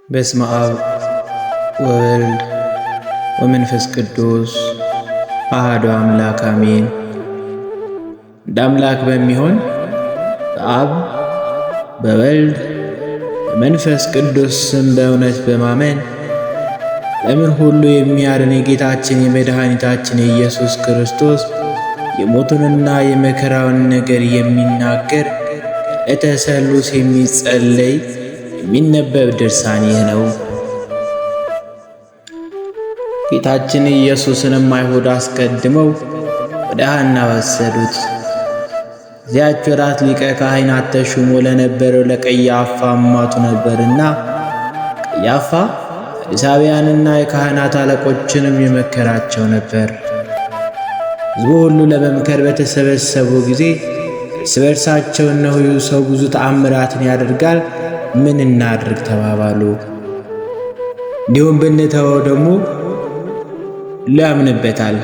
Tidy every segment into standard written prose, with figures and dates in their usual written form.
በስመ አብ ወወልድ ወመንፈስ ቅዱስ አሐዱ አምላክ አሜን። እንደ አምላክ በሚሆን በአብ በወልድ በመንፈስ ቅዱስ ስም በእውነት በማመን ለምን ሁሉ የሚያድን የጌታችን የመድኃኒታችን የኢየሱስ ክርስቶስ የሞቱንና የመከራውን ነገር የሚናገር ዕለተ ሰሉስ የሚጸለይ የሚነበብ ድርሳን ይህ ነው። ጌታችን ኢየሱስንም አይሁድ አስቀድመው ወደ ሐና ወሰዱት። እዚያች ወራት ሊቀ ካህናት ተሹሞ ለነበረው ለቀያፋ አማቱ ነበርና ቀያፋ ፈሪሳውያንና የካህናት አለቆችንም የመከራቸው ነበር። ሕዝቡ ሁሉ ለመምከር በተሰበሰቡ ጊዜ እርስ በርሳቸው እነሆ ሰው ብዙ ተአምራትን ያደርጋል፣ ምን እናድርግ ተባባሉ። እንዲሁም ብንተወው ደግሞ ያምንበታል።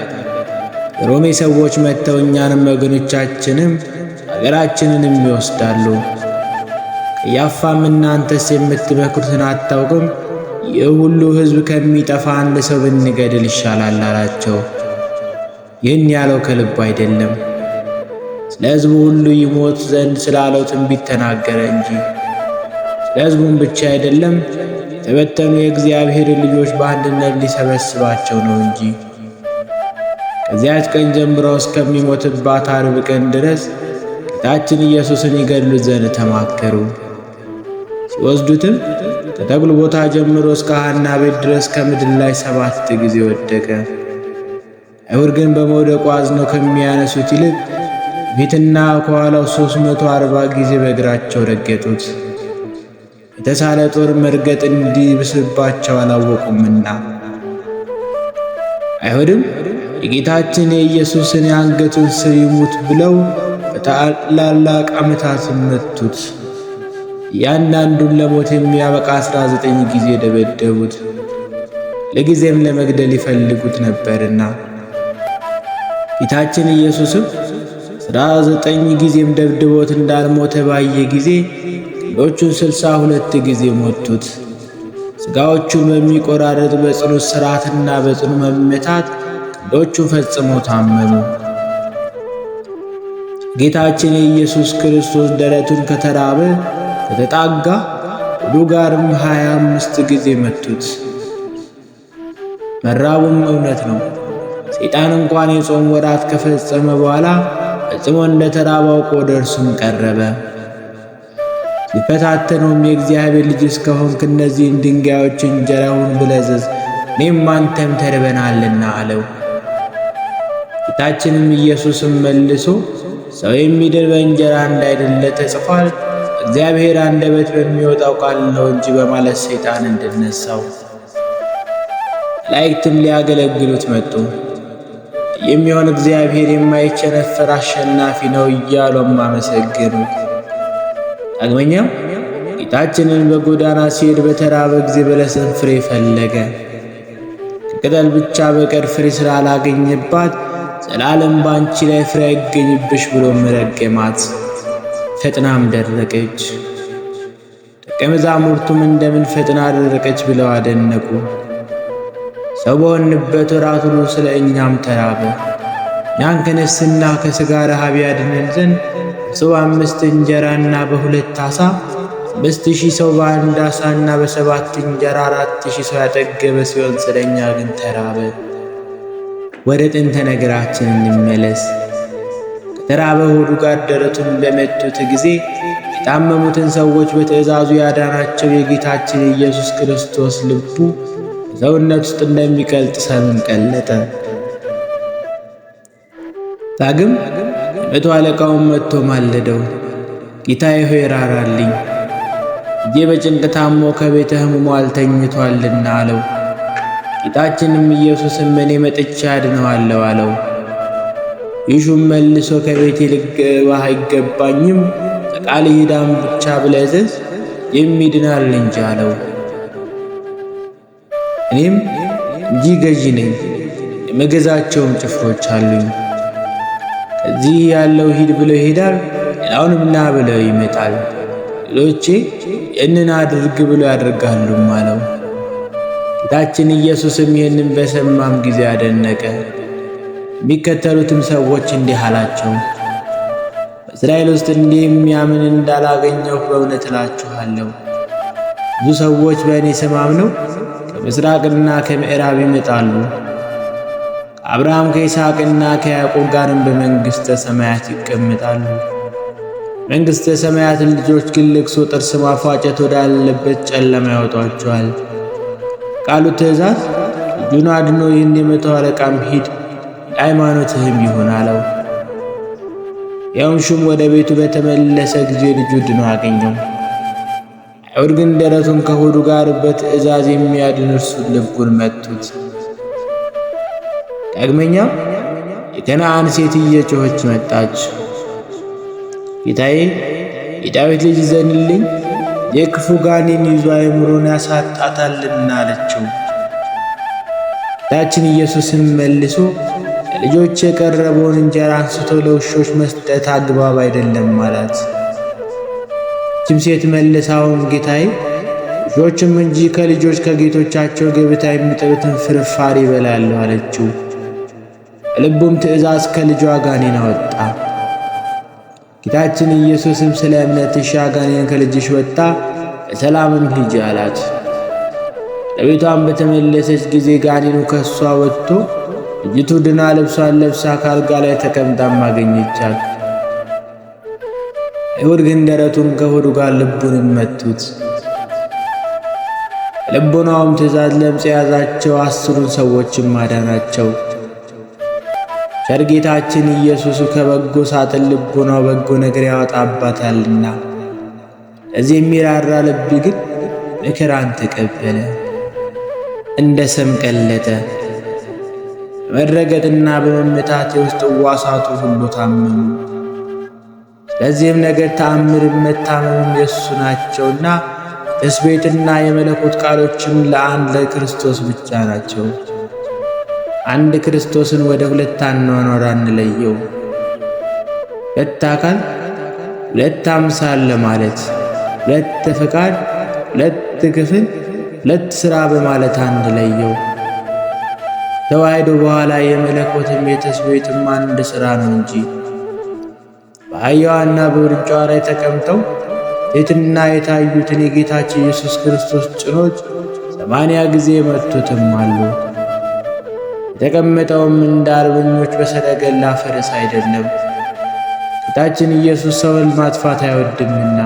የሮሜ ሰዎች መጥተው እኛንም ወገኖቻችንም አገራችንንም ይወስዳሉ። ቀያፋም እናንተስ የምትመክሩትን አታውቅም? ይህ ሁሉ ሕዝብ ከሚጠፋ አንድ ሰው ብንገድል ይሻላል አላቸው። ይህን ያለው ከልቡ አይደለም፣ ስለ ሕዝቡ ሁሉ ይሞት ዘንድ ስላለው ትንቢት ተናገረ እንጂ። ስለ ሕዝቡም ብቻ አይደለም፣ የተበተኑ የእግዚአብሔር ልጆች በአንድነት ሊሰበስባቸው ነው እንጂ። ከዚያች ቀን ጀምሮ እስከሚሞትባት ዓርብ ቀን ድረስ ጌታችን ኢየሱስን ይገድሉት ዘንድ ተማከሩ። ሲወስዱትም ከተክሉ ቦታ ጀምሮ እስከ ሐና ቤት ድረስ ከምድር ላይ 7 ጊዜ ወደቀ። አይሁድ ግን በመውደቁ አዝነው ከሚያነሱት ይልቅ ፊትና ከኋላው 340 ጊዜ በእግራቸው ረገጡት። የተሳለ ጦር መርገጥ እንዲብስባቸው አላወቁምና። አይሁድም የጌታችን የኢየሱስን የአንገቱን ስር ይሙት ብለው በታላላቅ ዓመታት መቱት። እያንዳንዱን ለሞት የሚያበቃ 19 ጊዜ ደበደቡት። ለጊዜም ለመግደል ይፈልጉት ነበርና። ጌታችን ኢየሱስም 19 ጊዜም ደብድቦት እንዳልሞተ ባየ ጊዜ ክንዶቹን 62 ጊዜ ሞቱት። ሥጋዎቹን በሚቆራረጥ በጽኑ እስራትና በጽኑ መመታት ክንዶቹ ፈጽመው ታመሙ። ጌታችን የኢየሱስ ክርስቶስ ደረቱን ከተራበ ከተጣጋ ሆዱ ጋርም 25 ጊዜ መቱት። መራቡም እውነት ነው። ሰይጣን እንኳን የጾም ወራት ከፈጸመ በኋላ ፈጽሞ እንደተራበ አውቆ ወደ እርሱም ቀረበ። ሲፈታተነውም የእግዚአብሔር ልጅ እስከሆንክ እነዚህን ድንጋዮች እንጀራ ሁን ብለህ እዘዝ፣ እኔም አንተም ተርበናልና አለው። ጌታችንም ኢየሱስም መልሶ ሰው የሚድን በእንጀራ እንዳይደለ ተጽፏል፣ እግዚአብሔር አንደበት በሚወጣው ቃል ነው እንጂ በማለት ሰይጣን እንድነሳው። መላእክትም ሊያገለግሉት መጡ። የሚሆን እግዚአብሔር የማይቸነፈር አሸናፊ ነው እያሉም አመሰገኑ። ዳግመኛም ጌታችንን በጎዳና ሲሄድ በተራበ ጊዜ በለስን ፍሬ ፈለገ። ከቅጠል ብቻ በቀር ፍሬ ስላላገኘባት ዘላለም ባንቺ ላይ ፍሬ አይገኝብሽ ብሎ ረገማት። ፈጥናም ደረቀች። ደቀ መዛሙርቱም እንደምን ፈጥና ደረቀች ብለው አደነቁ። ሰው በሆንበት ወራት ሁሉ ስለ እኛም ተራበ። እኛን ከነፍስና ከሥጋ ረሃብ ያድነን ዘንድ ሰው 5 እንጀራና በ2 ዓሣ 5,000 ሰው በ1 ዓሣና በ7 እንጀራ 4,000 ሰው ያጠገበ ሲሆን ስለ እኛ ግን ተራበ። ወደ ጥንተ ነገራችን እንመለስ። ከተራበ ሆዱ ጋር ደረቱን በመቱት ጊዜ የታመሙትን ሰዎች በትእዛዙ ያዳናቸው የጌታችን የኢየሱስ ክርስቶስ ልቡ በሰውነት ውስጥ እንደሚቀልጥ ሰምም ቀለጠ። ዳግም የመቶ አለቃውን መጥቶ ማለደው፣ ጌታዬ ሆይ ራራልኝ፣ ልጄ በጭንቅ ታሞ ከቤተ ሕሙማን ተኝቷልና አለው። ጌታችንም ኢየሱስም እኔ መጥቼ አድነዋለሁ አለው። ይሹም መልሶ ከቤቴ ልገባ አይገባኝም፣ ከቃል ሂዳም ብቻ ብለህ እዘዝ የሚድናል እንጂ አለው። እኔም እንጂ ገዢ ነኝ፣ የምገዛቸውም ጭፍሮች አሉኝ። ከዚህ ያለው ሂድ ብለው ይሄዳል፣ ሌላውንም ና ብለው ይመጣል። ሌሎቼ ይህንን አድርግ ብሎ ያደርጋሉም አለው። ጌታችን ኢየሱስም ይህንን በሰማም ጊዜ አደነቀ። የሚከተሉትም ሰዎች እንዲህ አላቸው፣ በእስራኤል ውስጥ እንዲህ የሚያምን እንዳላገኘሁ በእውነት እላችኋለሁ። ብዙ ሰዎች በእኔ ስም አምነው ከምሥራቅና ከምዕራብ ይመጣሉ፣ ከአብርሃም ከይስሐቅና ከያዕቆብ ጋርም በመንግሥተ ሰማያት ይቀመጣሉ። መንግሥተ ሰማያትን ልጆች ግን ልቅሶ፣ ጥርስ ማፋጨት ወዳለበት ጨለማ ያወጧቸዋል። ቃሉ ትእዛዝ ልጁን አድኖ ይህን የመቶ አለቃም ሂድ ሃይማኖትህም ይሁን አለው። ያውም ሹም ወደ ቤቱ በተመለሰ ጊዜ ልጁ ድኖ አገኘው። አይሁድ ግን ደረቱን ከሆዱ ጋር በትእዛዝ የሚያድን እርሱን ልቡን መቱት። ዳግመኛም የከነዓን ሴት እየጮኸች መጣች። ጌታዬ የዳዊት ልጅ ዘንልኝ፣ የክፉ ጋኔን ይዞ አእምሮን ያሳጣታልና አለችው። ጌታችን ኢየሱስም መልሶ ለልጆች የቀረበውን እንጀራ አንስቶ ለውሾች መስጠት አግባብ አይደለም አላት። ይህችም ሴት መልሳውን ጌታዬ ውሾችም እንጂ ከልጆች ከጌቶቻቸው ገበታ የሚጥሉትን ፍርፋሪ ይበላሉ አለችው። በልቡም ትእዛዝ ከልጇ ጋኔን አወጣ። ጌታችን ኢየሱስም ስለ እምነትሽ ጋኔን ከልጅሽ ወጣ፣ በሰላምም ሂጂ አላት። ለቤቷም በተመለሰች ጊዜ ጋኔኑ ከሷ ወጥቶ ልጅቱ ድና ልብሷን ለብሳ ካልጋ ላይ ተቀምጣም አገኘቻት። አይሁድ ግን ደረቱን ከሆዱ ጋር ልቡንም መቱት። ልቡናውም ትእዛዝ ለምጽ የያዛቸው 10ን ሰዎችም አዳናቸው። ቸር ጌታችን ኢየሱስ ከበጎ ሳጥን ልቡናው በጎ ነገር ያወጣባታልና፣ ለዚህ የሚራራ ልብ ግን መከራን ተቀበለ፣ እንደ ሰም ቀለጠ። በመረገጥና በመመታት የውስጥ ሕዋሳቱ ሁሉ ታመሙ። ስለዚህም ነገር ተአምርም መታመምም የእሱ ናቸውና ትስብእትና የመለኮት ቃሎችም ለአንድ ለክርስቶስ ብቻ ናቸው። አንድ ክርስቶስን ወደ ሁለት አኗኗር አንለየው። ሁለት አካል ሁለት አምሳል ለማለት ሁለት ፈቃድ ሁለት ክፍል ሁለት ሥራ በማለት አንለየው። ተዋህዶ በኋላ የመለኮትም የትስብእትም አንድ ሥራ ነው እንጂ። በአህያዋና በውርንጫዋ ላይ ተቀምጠው ትሕትና የታዩትን የጌታችን ኢየሱስ ክርስቶስ ጭኖች 80 ጊዜ መቱትም አሉ። የተቀመጠውም እንደ አርበኞች በሰረገላ ፈረስ አይደለም፣ ጌታችን ኢየሱስ ሰውን ማጥፋት አይወድምና።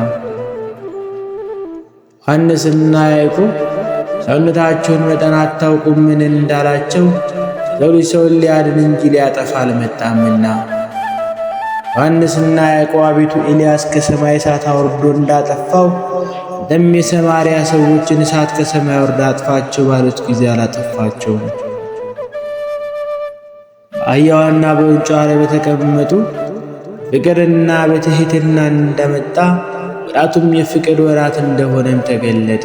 ዮሐንስና ያዕቆብ ሰውነታቸውን መጠን አታውቁም ምን እንዳላቸው ሰው ልጅ ሰውን ሊያድን እንጂ ሊያጠፋ አልመጣምና። ዮሐንስና ያዕቆብ አቤቱ ኤልያስ ከሰማይ እሳት አውርዶ እንዳጠፋው ደም የሰማርያ ሰዎችን እሳት ከሰማይ ወርዳ አጥፋቸው ባሉት ጊዜ አላጠፋቸውም። በአህያዋና በውርንጫዋ ላይ በተቀመጡ ፍቅርና በትሕትና እንደመጣ ወራቱም የፍቅር ወራት እንደሆነም ተገለጠ።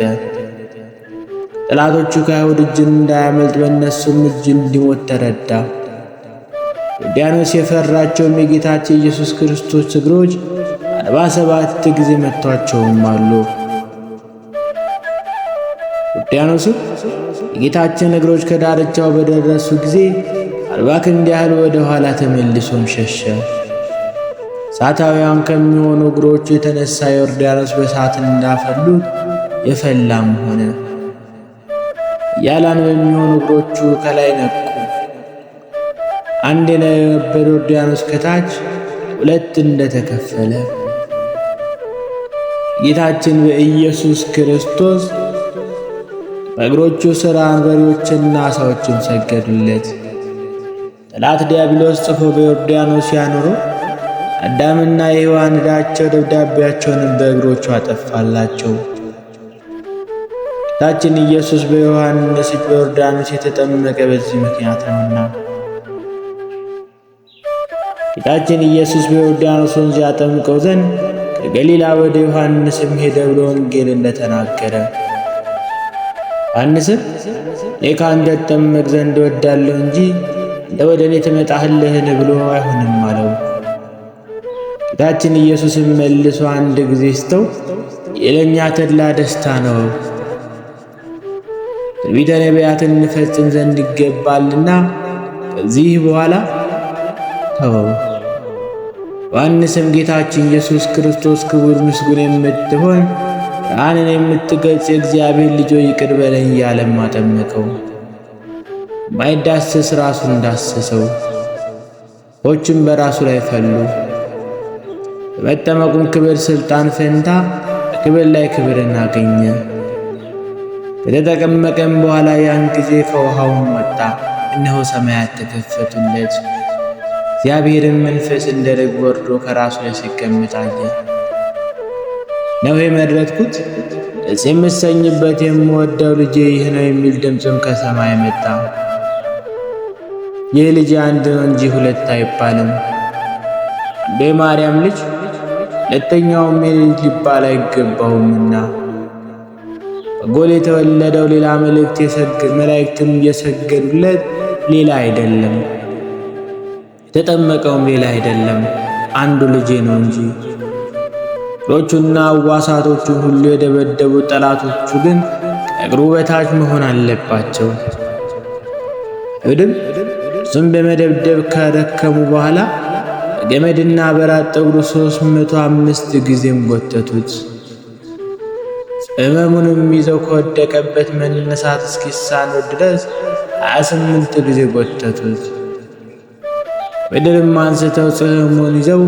ጠላቶቹ ከአይሁድ እጅ እንዳያመልጥ በእነሱም እጅ እንዲሞት ተረዳ። ዮርዳኖስ የፈራቸውም የጌታችን ኢየሱስ ክርስቶስ እግሮች 47 ጊዜ መቷቸውም አሉ። ዮርዳኖስም የጌታችን እግሮች ከዳርቻው በደረሱ ጊዜ 40 ክንድ ያህል ወደ ኋላ ተመልሶም ሸሸ። እሳታውያን ከሚሆኑ እግሮቹ የተነሳ ዮርዳኖስ በእሳት እንዳፈሉት የፈላም ሆነ። ያላን በሚሆኑ እግሮቹ ከላይ ነቁ። አንድ የነበረ ዮርዳኖስ ከታች 2 እንደተከፈለ ጌታችን በኢየሱስ ክርስቶስ በእግሮቹ ሥር አንበሪዎችና ዓሣዎችም ሰገዱለት። ጠላት ዲያብሎስ ጽፎ በዮርዳኖስ ያኖረው አዳምና የሔዋን ዕዳቸው ደብዳቤያቸውንም በእግሮቹ አጠፋላቸው። ጌታችን ኢየሱስ በዮሐንስ እጅ በዮርዳኖስ የተጠመቀ በዚህ ምክንያት ነውና። ጌታችን ኢየሱስ በዮርዳኖስ ወንዝ ያጠምቀው ዘንድ ከገሊላ ወደ ዮሐንስም ሄደ ብሎ ወንጌል እንደተናገረ፣ ዮሐንስም እኔ ከአንተ እጠመቅ ዘንድ እወዳለሁ እንጂ እንደ ወደ እኔ ትመጣለህን ብሎ አይሆንም አለው። ጌታችን ኢየሱስም መልሶ አንድ ጊዜ ስተው የለኛ ተድላ ደስታ ነው። ትንቢተ ነቢያትን እንፈጽም ዘንድ ይገባልና ከዚህ በኋላ ተወው። ዮሐንስም ጌታችን ኢየሱስ ክርስቶስ ክቡር ምስጉን የምትሆን ብርሃንን የምትገልጽ የእግዚአብሔር ልጅ ሆይ ይቅር በለኝ እያለም አጠመቀው። ማይዳሰስ ራሱን ዳሰሰው፣ ውኆችም በራሱ ላይ ፈሉ። በመጠመቁም ክብር ሥልጣን ፈንታ በክብር ላይ ክብርን አገኘ። ከተጠመቀም በኋላ ያን ጊዜ ከውሃውም ወጣ፣ እነሆ ሰማያት ተከፈቱለት። እግዚአብሔርን መንፈስ እንደ ርግብ ወርዶ ከራሱ ላይ ሲቀመጥ አየ። ነው የመረጥኩት ደስ የምሰኝበት የምወደው ልጄ ይህ ነው የሚል ድምፅም ከሰማይ መጣ። ይህ ልጅ አንድ ነው እንጂ ሁለት አይባልም፣ አንዱ የማርያም ልጅ ሁለተኛውም የልጅ ሊባል አይገባውምና። በጎል የተወለደው ሌላ መላእክትም የሰገዱለት ሌላ አይደለም፣ የተጠመቀውም ሌላ አይደለም፣ አንዱ ልጄ ነው እንጂ። እግሮቹና ዋሳቶቹን ሁሉ የደበደቡ ጠላቶቹ ግን ከእግሩ በታች መሆን አለባቸው። አይሁድም እርሱም በመደብደብ ከደከሙ በኋላ በገመድና በራስ ጠጉሩ 305 ጊዜም ጎተቱት። ሕመሙንም ይዘው ከወደቀበት መነሳት እስኪሳነው ድረስ 28 ጊዜ ጎተቱት። ምድርም አንስተው ጽሕሙን ይዘው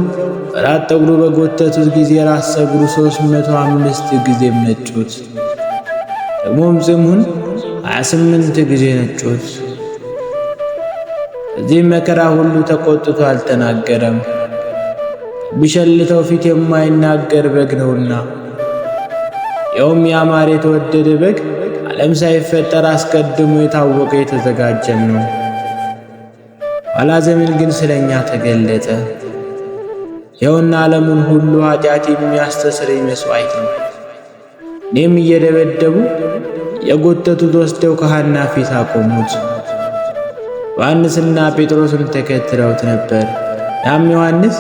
በራስ ጠጉሩ በጎተቱት ጊዜ ራስ ጠጉሩ 305 ጊዜም ነጩት። ደግሞም ጽሕሙን 28 ጊዜ ነጩት። በዚህ መከራ ሁሉ ተቆጥቶ አልተናገረም፣ ቢሸልተው ፊት የማይናገር በግ ነውና። ይኸውም ያማረ የተወደደ በግ ዓለም ሳይፈጠር አስቀድሞ የታወቀ የተዘጋጀም ነው። ኋላ ዘመን ግን ስለኛ ተገለጠ። ይኸውና ዓለሙን ሁሉ ኃጢአት የሚያስተሰርይ መሥዋዕት ነው። እኔም እየደበደቡ የጎተቱት ወስደው ከሐና ፊት አቆሙት። ዮሐንስና ጴጥሮስም ተከትለውት ነበር። ያም ዮሐንስ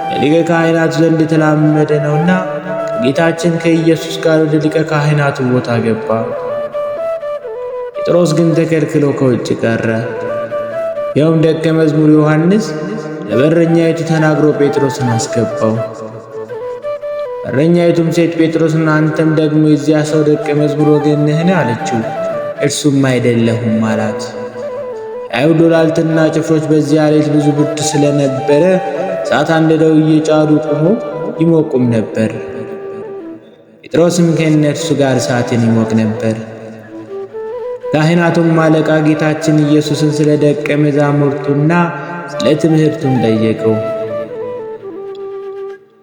ከሊቀ ካህናቱ ዘንድ የተላመደ ነውና ከጌታችን ከኢየሱስ ጋር ወደ ሊቀ ካህናቱ ቦታ ገባ። ጴጥሮስ ግን ተከልክሎ ከውጭ ቀረ። ያውም ደቀ መዝሙር ዮሐንስ ለበረኛይቱ ተናግሮ ጴጥሮስን አስገባው። በረኛይቱም ሴት ጴጥሮስን አንተም ደግሞ የዚያ ሰው ደቀ መዝሙር ወገን ነህን? አለችው። እርሱም አይደለሁም አላት። አይሁድ ወላልትና ጭፍሮች በዚያ ሌሊት ብዙ ብርድ ስለነበረ እሳት አንድደው እየጫሩ ቆመው ይሞቁም ነበር። ጴጥሮስም ከእነርሱ ጋር እሳትን ይሞቅ ነበር። ካህናቱም አለቃ ጌታችን ኢየሱስን ስለ ደቀ መዛሙርቱና ስለ ትምህርቱም ጠየቀው።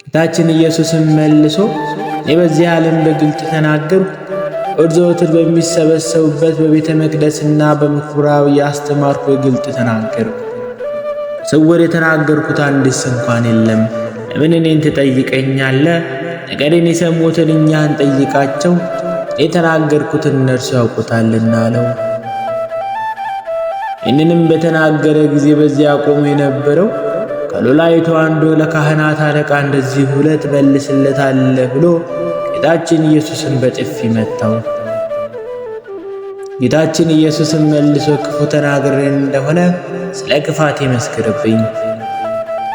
ጌታችን ኢየሱስም መልሶ እኔ በዚህ ዓለም በግልጥ ተናገርኩ፣ ዘወትር በሚሰበሰቡበት በቤተ መቅደስና በምኩራብ ያስተማርኩ በግልጥ ተናገርኩ። ስውር የተናገርኩት አንድስ እንኳን የለም። ለምን እኔን ትጠይቀኛለህ? ነገርን የሰሙትን እኛን ጠይቃቸው፣ የተናገርኩትን እነርሱ ያውቁታልና አለው። ይህንንም በተናገረ ጊዜ በዚያ ቆሞ የነበረው ከሎላይቱ አንዱ ለካህናት አለቃ እንደዚህ ብለህ ትመልስለታለህ ብሎ ጌታችን ኢየሱስን በጥፊ መታው። ጌታችን ኢየሱስን መልሶ ክፉ ተናግሬ እንደሆነ ስለ ክፋት ይመስክርብኝ፣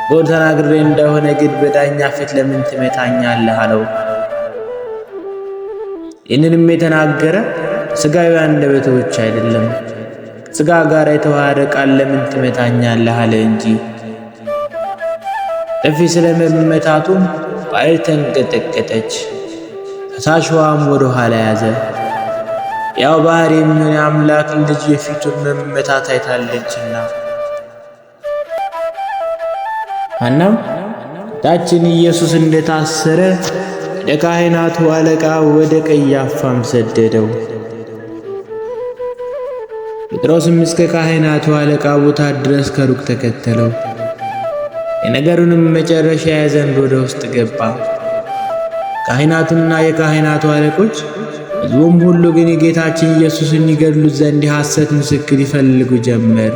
በጎ ተናግሬ እንደሆነ ግን በዳኛ ፊት ለምን ትመታኛለህ? አለው። ይህንንም የተናገረ ሥጋዊ አንደበቶች አይደለም፣ ሥጋ ጋር የተዋሃደ ቃል ለምን ትመታኛለህ አለ እንጂ። ጥፊ ስለመመታቱም ባሕር ተንቀጠቀጠች፣ ፈሳሽዋም ወደ ኋላ ያዘ። ያው ባሕር የሚሆን የአምላክ ልጅ የፊቱን መመታት አይታለችና። ሐናም ጌታችን ኢየሱስ እንደታሰረ ወደ ካህናቱ አለቃ ወደ ቀያፋም ሰደደው። ጴጥሮስም እስከ ካህናቱ አለቃ ቦታ ድረስ ከሩቅ ተከተለው። የነገሩንም መጨረሻ ያይ ዘንድ ወደ ውስጥ ገባ። ካህናቱና የካህናቱ አለቆች ሕዝቡም ሁሉ ግን የጌታችን ኢየሱስን ይገድሉት ዘንድ የሐሰት ምስክር ይፈልጉ ጀመር፣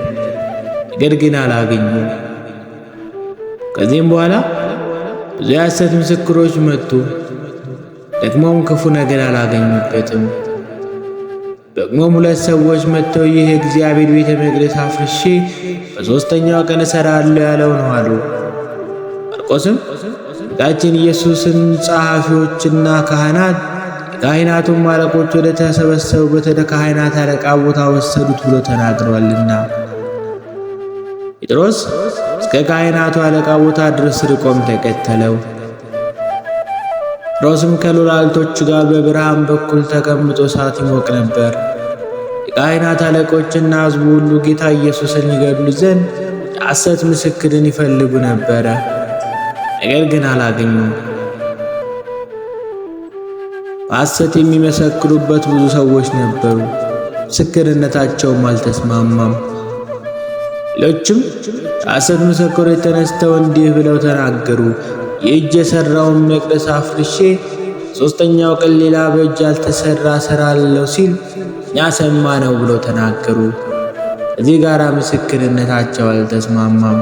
ነገር ግን አላገኙም። ከዚህም በኋላ ብዙ የሐሰት ምስክሮች መጡ። ደግሞም ክፉ ነገር አላገኙበትም። ደግሞም ሁለት ሰዎች መጥተው ይህ የእግዚአብሔር ቤተ መቅደስ አፍርሼ በሦስተኛው ቀን እሠራለሁ ያለው ነው አሉ። ማርቆስም ጌታችን ኢየሱስን ጸሐፊዎችና ካህናት የካህናቱም አለቆች ወደ ተሰበሰቡበት ወደ ካህናት አለቃ ቦታ ወሰዱት ብሎ ተናግሯልና። ጴጥሮስ እስከ ካህናቱ አለቃ ቦታ ድረስ ርቆም ተከተለው። ጴጥሮስም ከሎላልቶቹ ጋር በብርሃን በኩል ተቀምጦ እሳት ይሞቅ ነበር። የካህናት አለቆችና ሕዝቡ ሁሉ ጌታ ኢየሱስን ይገድሉ ዘንድ የሐሰት ምስክርን ይፈልጉ ነበረ፣ ነገር ግን አላገኙም። በሐሰት የሚመሰክሩበት ብዙ ሰዎች ነበሩ፣ ምስክርነታቸውም አልተስማማም። ሌሎችም የሐሰት ምስክሮች ተነስተው እንዲህ ብለው ተናገሩ፣ የእጅ የሠራውን መቅደስ አፍርሼ ሦስተኛው ቀን ሌላ በእጅ ያልተሠራ እሠራለሁ ሲል እኛ ሰማነው ብለው ተናገሩ። ከዚህ ጋር ምስክርነታቸው አልተስማማም።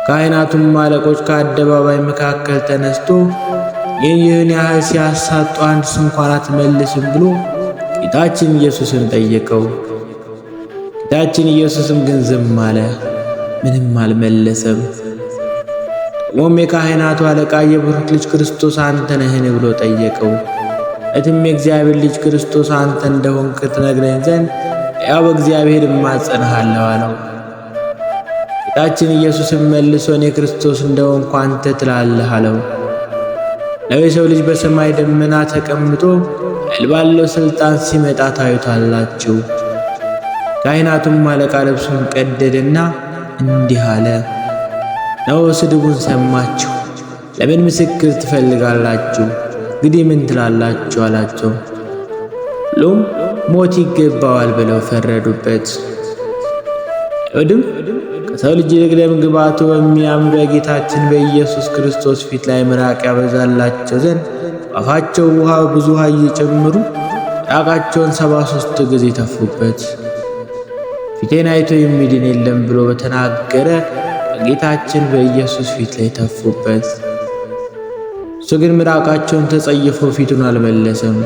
ካህናቱም አለቆች ከአደባባይ መካከል ተነስቶ ይህን ያህል ሲያሳጡ አንድ ስንኳን አትመልስም ብሎ ጌታችን ኢየሱስን ጠየቀው። ጌታችን ኢየሱስም ግን ዝም አለ፣ ምንም አልመለሰም። ደግሞም የካህናቱ አለቃ የብሩክ ልጅ ክርስቶስ አንተ ነህን ብሎ ጠየቀው። እትም የእግዚአብሔር ልጅ ክርስቶስ አንተ እንደሆንክ ትነግረኝ ዘንድ ያው በእግዚአብሔር እማጸንሃለሁ አለው። ጌታችን ኢየሱስም መልሶ እኔ ክርስቶስ እንደሆንኩ አንተ ትላለህ አለው። የሰው ልጅ በሰማይ ደመና ተቀምጦ ኃይል ባለው ሥልጣን ሲመጣ ታዩታላችሁ። ካህናቱም አለቃ ልብሱን ቀደደና እንዲህ አለ፣ ነው ስድቡን ሰማችሁ፣ ለምን ምስክር ትፈልጋላችሁ? እንግዲህ ምን ትላላችሁ አላቸው። ሁሉም ሞት ይገባዋል ብለው ፈረዱበት። አይሁድም ከሰው ልጅ ይልቅ ደም ግባቱ በሚያምር በጌታችን በኢየሱስ ክርስቶስ ፊት ላይ ምራቅ ያበዛላቸው ዘንድ በአፋቸው ብዙ ውሃ እየጨመሩ ምራቃቸውን 73 ጊዜ ተፉበት። ፊቴን አይቶ የሚድን የለም ብሎ በተናገረ በጌታችን በኢየሱስ ፊት ላይ ተፉበት። እሱ ግን ምራቃቸውን ተጸይፎ ፊቱን አልመለሰም።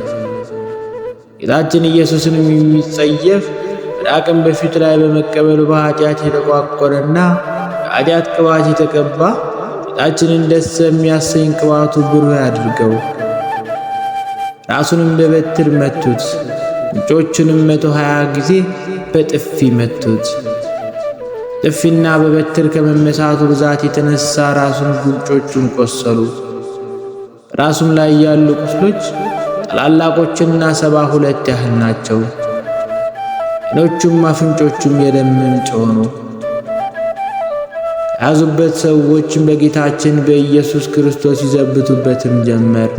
ጌታችን ኢየሱስንም የሚጸየፍ ምራቅን በፊቱ ላይ በመቀበሉ በኃጢአት የተቋቆረና በኃጢአት ቅባት የተቀባ ጌታችንን ደስ የሚያሰኝ ቅባቱ ብሩህ ያድርገው። ራሱንም በበትር መቱት፣ ጉንጮቹንም 120 ጊዜ በጥፊ መቱት። ጥፊና በበትር ከመመሳቱ ብዛት የተነሳ ራሱን ጉንጮቹን ቆሰሉ። ራሱም ላይ ያሉ ቁስሎች ታላላቆችና 72 ያህል ናቸው። ዓይኖቹም አፍንጮቹም የደም ምንጭ ሆኑ። ያዙበት ሰዎችም በጌታችን በኢየሱስ ክርስቶስ ይዘብቱበትም ጀመር።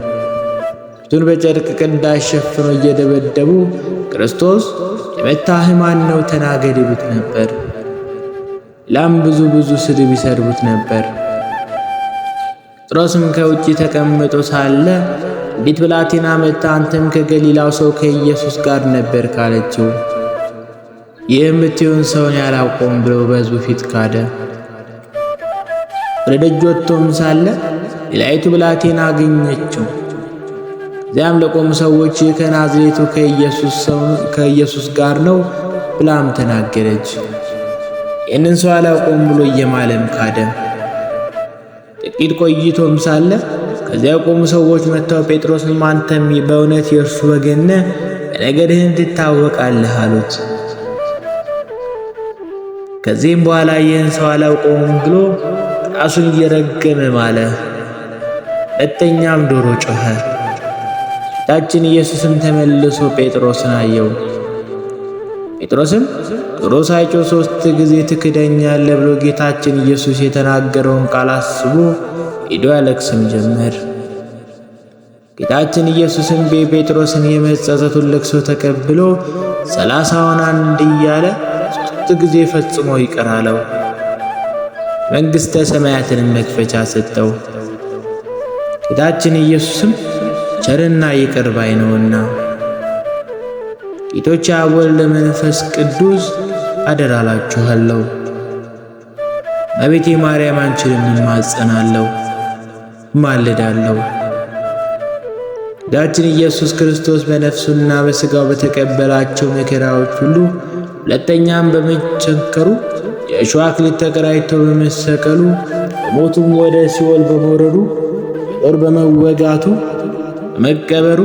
ፊቱን በጨርቅ ቅንዳሽ ሸፍነው እየደበደቡ ክርስቶስ የመታህ ማን ነው ተናገር ይሉት ነበር። ላም ብዙ ስድብ ይሰድቡት ነበር። ጴጥሮስም ከውጪ ተቀምጦ ሳለ አንዲት ብላቴና መጥታ አንተም ከገሊላው ሰው ከኢየሱስ ጋር ነበር ካለችው። ይህ የምትሆን ሰውን ያላውቀውም ብሎ በሕዝቡ ፊት ካደ። ወደ ደጅ ወጥቶም ሳለ ሌላይቱ ብላቴና አገኘችው። እዚያም ለቆሙ ሰዎች ከናዝሬቱ ከኢየሱስ ጋር ነው ብላም ተናገረች። ይህንን ሰው አላውቀውም ብሎ እየማለም ካደ። ጥቂት ቆይቶም ሳለ ከዚያ የቆሙ ሰዎች መጥተው ጴጥሮስን አንተም በእውነት የእርሱ ወገን ነህ፣ በነገድህም ትታወቃለህ አሉት። ከዚህም በኋላ ይህን ሰው አላውቀውም ብሎ ራሱን እየረገመ ማለ። ሁለተኛም ዶሮ ጮኸ። ጌታችን ኢየሱስም ተመልሶ ጴጥሮስን አየው። ጴጥሮስም ዶሮ ሳይጮህ 3 ጊዜ ትክደኛለህ ብሎ ጌታችን ኢየሱስ የተናገረውን ቃል አስቦ ሄዶ ያለቅስም ጀመር። ጌታችን ኢየሱስም ጴጥሮስን የመጸጸቱን ለቅሶ ተቀብሎ 30ውን አንድ እያለ 3 ጊዜ ፈጽሞ ይቅር አለው። መንግሥተ ሰማያትንም መክፈቻ ሰጠው። ጌታችን ኢየሱስም ቸርና ይቅር ባይ ነውና ጌቶች አብ ወልድ መንፈስ ቅዱስ አደራላችኋለሁ። እመቤቴ ማርያም አንቺንም እማጸናለሁ፣ እማልዳለሁ። ጌታችን ኢየሱስ ክርስቶስ በነፍሱና በሥጋው በተቀበላቸው መከራዎች ሁሉ ሁለተኛም በመቸንከሩ የእሾህ አክሊል ተቀዳጅቶ በመሰቀሉ በሞቱም ወደ ሲኦል በመውረዱ በጦር በመወጋቱ በመቀበሩ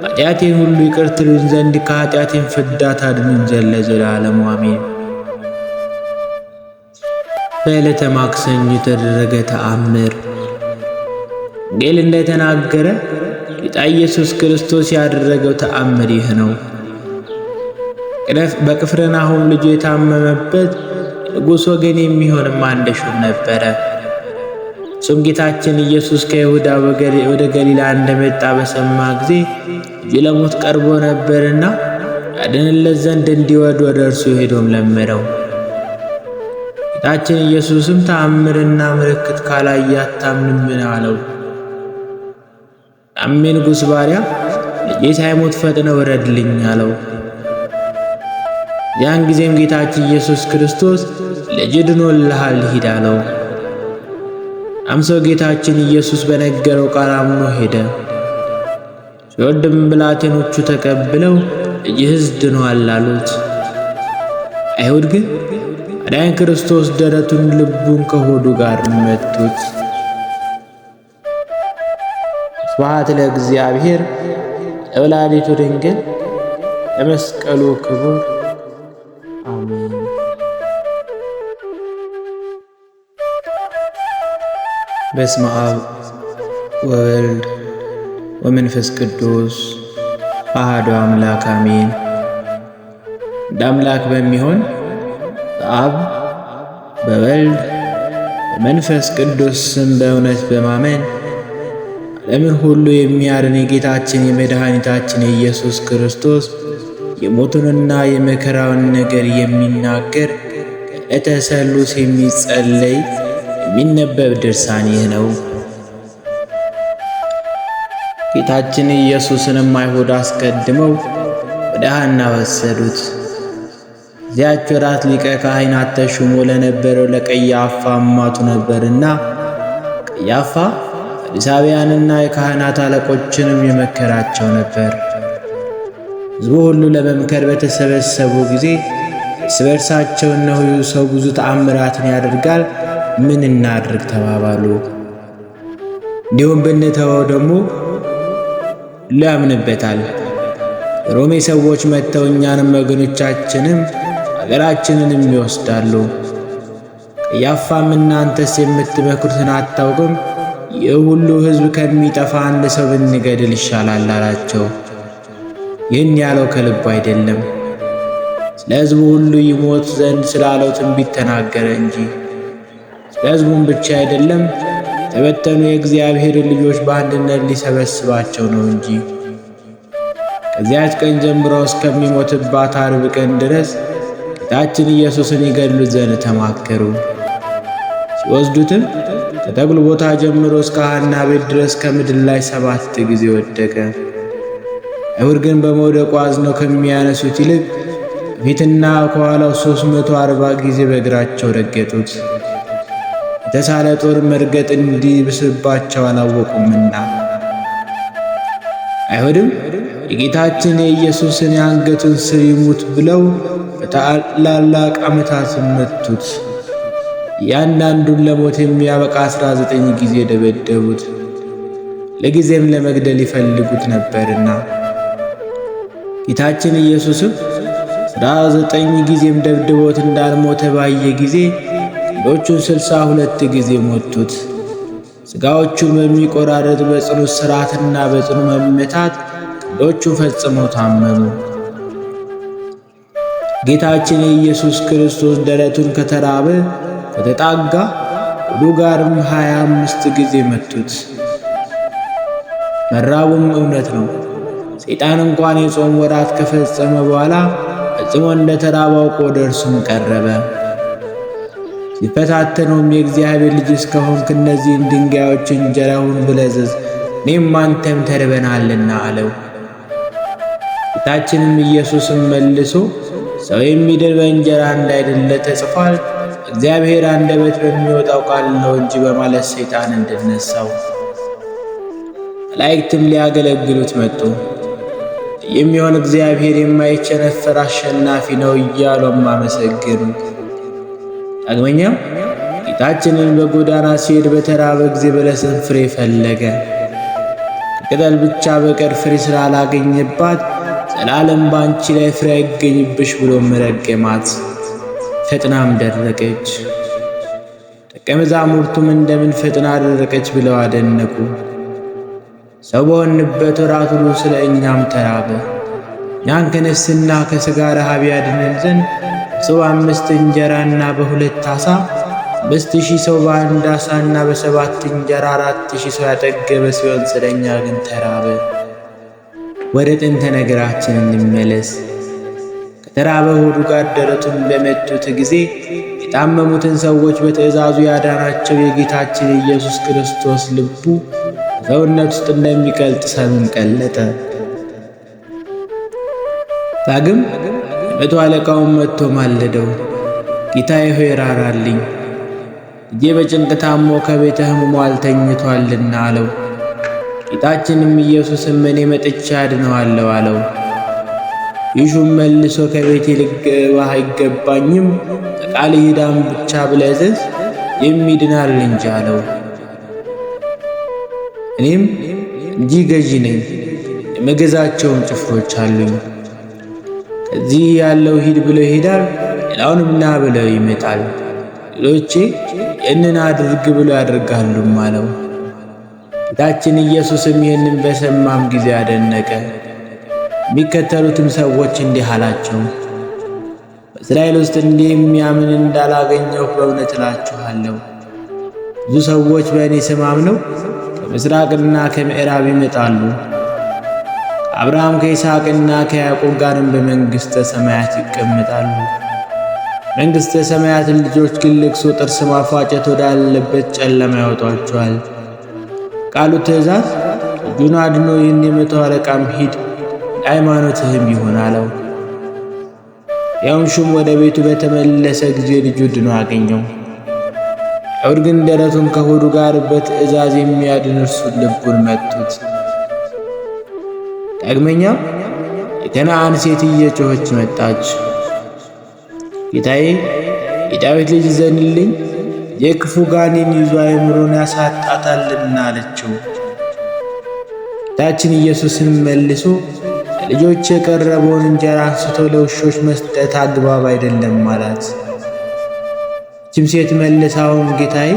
ኃጢአቴን ሁሉ ይቅር ትሉኝ ዘንድ ከኃጢአቴን ፍዳ ታድኑኝ ዘንድ ለዘላለሙ አሜን። በዕለተ ማክሰኞ የተደረገ ተአምር። ወንጌል እንደተናገረ ጌታ ኢየሱስ ክርስቶስ ያደረገው ተአምር ይህ ነው። በቅፍርናሆም ልጁ የታመመበት ንጉሥ ወገን የሚሆንም አንድ ሹም ነበረ። እሱም ጌታችን ኢየሱስ ከይሁዳ ወደ ገሊላ እንደመጣ በሰማ ጊዜ ልጁ ለሞት ቀርቦ ነበርና ያድንለት ዘንድ እንዲወድ ወደ እርሱ ሄዶም ለመነው። ጌታችን ኢየሱስም ተአምርና ምልክት ካላየ አታምንምን አለው። ያም የንጉሥ ባሪያ ልጄ ሳይሞት ፈጥነ ውረድልኝ አለው። ያን ጊዜም ጌታችን ኢየሱስ ክርስቶስ ልጅ ድኖልሃል ሂድ አለው። ያም ሰው ጌታችን ኢየሱስ በነገረው ቃል አምኖ ሄደ። ሲወድም ብላቴኖቹ ተቀብለው ልጅህስ ድኗል አሉት። አይሁድ ግን አዳኝ ክርስቶስ ደረቱን ልቡን ከሆዱ ጋር መቱት። ስብሐት ለእግዚአብሔር ለወላዲቱ ድንግል ለመስቀሉ ክቡር አሜን። በስመ አብ ወወልድ ወመንፈስ ቅዱስ አሐዱ አምላክ አሜን። እንደ አምላክ በሚሆን በአብ በወልድ በመንፈስ ቅዱስ ስም በእውነት በማመን ዓለምን ሁሉ የሚያድን የጌታችን የመድኃኒታችን የኢየሱስ ክርስቶስ የሞቱንና የመከራውን ነገር የሚናገር ዕለተ ሰሉስ የሚጸለይ የሚነበብ ድርሳን ይህ ነው። ጌታችን ኢየሱስንም አይሁድ አስቀድመው ወደ ሐና ወሰዱት። እዚያች ወራት ሊቀ ካህናት ተሹሞ ለነበረው ለቀያፋ አማቱ ነበርና ቀያፋ ፈሪሳውያንና የካህናት አለቆችንም የመከራቸው ነበር። ሕዝቡ ሁሉ ለመምከር በተሰበሰቡ ጊዜ እርስ በርሳቸው እነሆ ሰው ብዙ ተአምራትን ያደርጋል፣ ምን እናድርግ ተባባሉ። እንዲሁም ብንተወው ደግሞ ያምንበታል። ሮሜ ሰዎች መጥተው እኛንም ወገኖቻችንም አገራችንንም ይወስዳሉ። ቀያፋም እናንተስ የምትመክሩትን አታውቅም? ይህ ሁሉ ሕዝብ ከሚጠፋ አንድ ሰው ብንገድል ይሻላል አላቸው። ይህን ያለው ከልቡ አይደለም፣ ስለ ሕዝቡ ሁሉ ይሞት ዘንድ ስላለው ትንቢት ተናገረ እንጂ። ስለ ሕዝቡም ብቻ አይደለም፣ የተበተኑ የእግዚአብሔር ልጆች በአንድነት ሊሰበስባቸው ነው እንጂ። ከዚያች ቀን ጀምሮ እስከሚሞትባት ዓርብ ቀን ድረስ ጌታችን ኢየሱስን ይገድሉት ዘንድ ተማከሩ። ሲወስዱትም ከተክሉ ቦታ ጀምሮ እስከ ሐና ቤት ድረስ ከምድር ላይ 7 ጊዜ ወደቀ። አይሁድ ግን በመውደቁ አዝነው ከሚያነሱት ይልቅ በፊትና ከኋላው 340 ጊዜ በእግራቸው ረገጡት። የተሳለ ጦር መርገጥ እንዲብስባቸው አላወቁምና። አይሁድም የጌታችን የኢየሱስን የአንገቱን ስር ይሙት ብለው በታላላቅ ዓመታት መቱት። እያንዳንዱን ለሞት የሚያበቃ 19 ጊዜ ደበደቡት። ለጊዜም ለመግደል ይፈልጉት ነበርና። ጌታችን ኢየሱስም 19 ጊዜም ደብድቦት እንዳልሞተ ባየ ጊዜ ክንዶቹን 62 ጊዜ ሞቱት። ሥጋዎቹን በሚቆራረጥ በጽኑ እስራትና በጽኑ መመታት ክንዶቹ ፈጽመው ታመሙ። ጌታችን የኢየሱስ ክርስቶስ ደረቱን ከተራበ ከተጣጋ ሆዱ ጋርም 25 ጊዜ መቱት። መራቡም እውነት ነው። ሰይጣን እንኳን የጾም ወራት ከፈጸመ በኋላ ፈጽሞ እንደተራበ አውቆ ወደ እርሱም ቀረበ። ሲፈታተነውም የእግዚአብሔር ልጅ እስከሆንክ እነዚህን ድንጋዮች እንጀራ ሁን ብለህ እዘዝ፣ እኔም አንተም ተርበናልና አለው። ጌታችንም ኢየሱስም መልሶ ሰው የሚድን በእንጀራ እንዳይደለ ተጽፏል፣ እግዚአብሔር አንደበት በሚወጣው ቃል ነው እንጂ በማለት ሰይጣን እንድነሳው። መላእክትም ሊያገለግሉት መጡ። የሚሆን እግዚአብሔር የማይቸነፈር አሸናፊ ነው እያሉም አመሰገኑት። ዳግመኛም ጌታችንን በጎዳና ሲሄድ በተራበ ጊዜ በለስን ፍሬ ፈለገ። ከቅጠል ብቻ በቀር ፍሬ ስላላገኘባት ዘላለም ባንቺ ላይ ፍሬ አይገኝብሽ ብሎ ረገማት። ፈጥናም ደረቀች። ደቀ መዛሙርቱም እንደምን ፈጥና ደረቀች ብለው አደነቁ። ሰው በሆንበት ወራት ሁሉ ስለ እኛም ተራበ። እኛን ከነፍስና ከሥጋ ረሃብ ያድነን ዘንድ ሰው 5 እንጀራና በ2 ዓሣ 5,000 ሰው በ1 ዓሣና በ7 እንጀራ 4,000 ሰው ያጠገበ ሲሆን ስለ እኛ ግን ተራበ። ወደ ጥንተ ነገራችን እንመለስ። ከተራበ ሆዱ ጋር ደረቱን በመቱት ጊዜ የታመሙትን ሰዎች በትእዛዙ ያዳናቸው የጌታችን ኢየሱስ ክርስቶስ ልቡ በሰውነት ውስጥ እንደሚቀልጥ ሰምን ቀለጠ። ዳግም የመቶ አለቃውን መጥቶ ማለደው፣ ጌታዬ ሆይ ራራልኝ፣ ልጄ በጭንቅ ታሞ ከቤተ ሕሙማን ተኝቷልና አለው። ጌታችንም ኢየሱስም እኔ መጥቼ አድነዋለሁ አለው። ይሹም መልሶ ከቤቴ ልገባ አይገባኝም፣ ከቃልህ ሂዳም ብቻ ብለህ እዘዝ የሚድናል እንጂ አለው። እኔም እንጂ ገዢ ነኝ፣ የምገዛቸውም ጭፍሮች አሉኝ። ከዚህ ያለው ሂድ ብለው ይሄዳል፣ ሌላውንም ና ብለው ይመጣል፣ ሌሎቼ ይህንን አድርግ ብለው ያደርጋሉም አለው። ጌታችን ኢየሱስም ይህንን በሰማም ጊዜ አደነቀ። የሚከተሉትም ሰዎች እንዲህ አላቸው፣ በእስራኤል ውስጥ እንዲህ የሚያምን እንዳላገኘሁ በእውነት እላችኋለሁ። ብዙ ሰዎች በእኔ ስም አምነው ከምሥራቅና ከምዕራብ ይመጣሉ፣ ከአብርሃም ከይስሐቅና ከያዕቆብ ጋርም በመንግሥተ ሰማያት ይቀመጣሉ። መንግሥተ ሰማያትን ልጆች ግን ልቅሶ፣ ጥርስ ማፋጨት ወዳለበት ጨለማ ያወጧቸዋል። ቃሉ ትእዛዝ እጁን አድኖ ይህን የመቶ አለቃም ሂድ ሃይማኖትህም ይሁን አለው። ያውም ሹም ወደ ቤቱ በተመለሰ ጊዜ ልጁ ድኖ አገኘው። አይሁድ ግን ደረቱን ከሆዱ ጋር በትእዛዝ የሚያድን እርሱን ልቡን መቱት። ዳግመኛም የከነዓን ሴት እየጮኸች መጣች። ጌታዬ የዳዊት ልጅ ዘንልኝ፣ የክፉ ጋኔን ይዞ አእምሮን ያሳጣታልና አለችው። ጌታችን ኢየሱስም መልሶ ለልጆች የቀረበውን እንጀራ አንስቶ ለውሾች መስጠት አግባብ አይደለም አላት። ይህችም ሴት መልሳውም ጌታዬ